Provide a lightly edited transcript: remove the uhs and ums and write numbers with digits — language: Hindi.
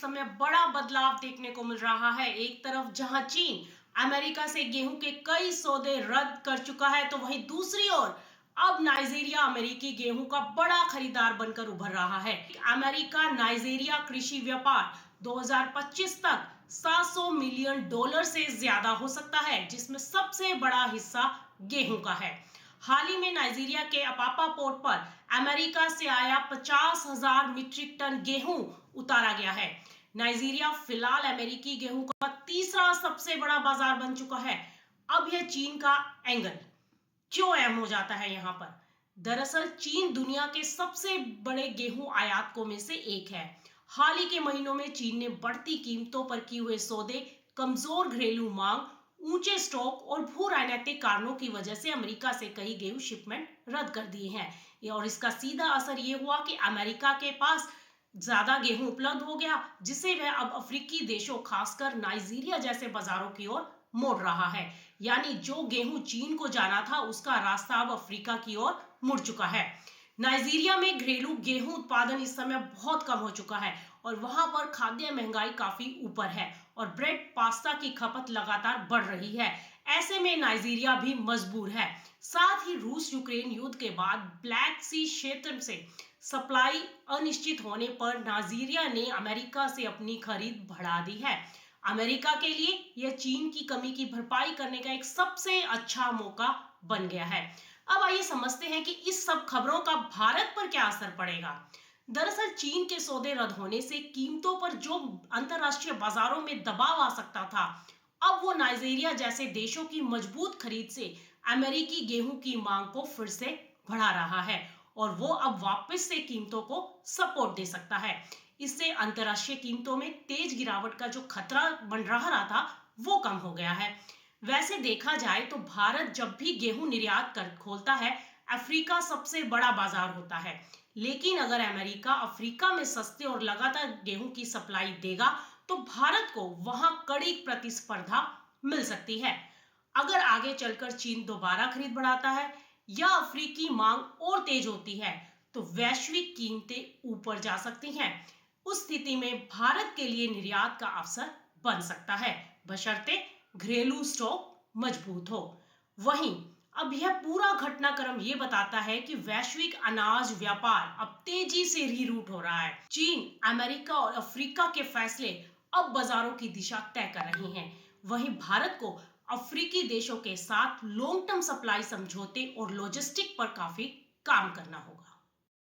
समय बड़ा बदलाव देखने को मिल रहा है। एक तरफ जहां चीन अमेरिका से गेहूं के कई सौदे रद्द कर चुका है, तो वहीं दूसरी ओर अब नाइजीरिया अमेरिकी गेहूं का बड़ा खरीदार बनकर उभर रहा है। अमेरिका नाइजीरिया कृषि व्यापार 2025 तक $700 मिलियन से ज्यादा हो सकता है, जिसमें सबसे बड़ा हिस्सा गेहूं का है। हाल ही में नाइजीरिया के अपापा पोर्ट पर अमेरिका से आया 50,000 मीट्रिक टन गेहूं उतारा गया है। नाइजीरिया फिलहाल अमेरिकी गेहूं का तीसरा सबसे बड़ा बाजार बन चुका है। अब यह चीन का एंगल क्यों अहम हो जाता है यहाँ पर? दरअसल चीन दुनिया के सबसे बड़े गेहूं आयातकों में से एक है। हाल ही के महीनों में चीन ने बढ़ती कीमतों पर किए हुए सौदे, कमजोर घरेलू मांग, ऊंचे स्टॉक और भू राजनीतिक कारणों की वजह से अमेरिका से कई गेहूं शिपमेंट रद्द कर दिए हैं। और इसका सीधा असर ये हुआ कि अमेरिका के पास ज्यादा गेहूं उपलब्ध हो गया, जिसे वह अब अफ्रीकी देशों, खासकर नाइजीरिया जैसे बाजारों की ओर मोड़ रहा है। यानी जो गेहूं चीन को जाना था, उसका रास्ता अब अफ्रीका की ओर मुड़ चुका है। नाइजीरिया में घरेलू गेहूं उत्पादन इस समय बहुत कम हो चुका है और वहां पर खाद्य महंगाई काफी ऊपर है और ब्रेड, पास्ता की खपत लगातार बढ़ रही है। ऐसे में नाइजीरिया भी मजबूर है। साथ ही रूस यूक्रेन युद्ध के बाद ब्लैक सी क्षेत्र से सप्लाई अनिश्चित होने पर नाइजीरिया ने अमेरिका से अपनी खरीद बढ़ा दी है। अमेरिका के लिए यह चीन की कमी की भरपाई करने का एक सबसे अच्छा मौका बन गया है। अब आइए समझते हैं कि इस सब खबरों का भारत पर क्या असर पड़ेगा। दरअसल चीन के सौदे रद्द होने से कीमतों पर जो अंतरराष्ट्रीय बाजारों में दबाव आ सकता था, अब वो नाइजीरिया जैसे देशों की मजबूत खरीद से अमेरिकी गेहूं की मांग को फिर से बढ़ा रहा है और वो अब वापस से कीमतों को सपोर्ट दे सकता है। इससे अंतरराष्ट्रीय कीमतों में तेज गिरावट का जो खतरा बन रहा था, वो कम हो गया है। वैसे देखा जाए तो भारत जब भी गेहूं निर्यात कर खोलता है, अफ्रीका सबसे बड़ा बाजार होता है। लेकिन अगर अमेरिका अफ्रीका में सस्ते और लगातार गेहूं की सप्लाई देगा, तो भारत को वहां कड़ी प्रतिस्पर्धा मिल सकती है। अगर आगे चलकर चीन दोबारा खरीद बढ़ाता है या अफ्रीकी मांग और तेज होती है, तो वैश्विक कीमतें ऊपर जा सकती हैं। उस स्थिति में भारत के लिए निर्यात का अवसर बन सकता है, बशर्ते घरेलू स्टॉक मजबूत हो। वहीं अब यह पूरा घटनाक्रम ये बताता है कि वैश्विक अनाज व्यापार अब तेजी से रीरूट हो रहा है। चीन, अमेरिका और अफ्रीका के फैसले अब बाजारों की दिशा तय कर रहे हैं। वहीं भारत को अफ्रीकी देशों के साथ लॉन्ग टर्म सप्लाई समझौते और लॉजिस्टिक पर काफी काम करना होगा।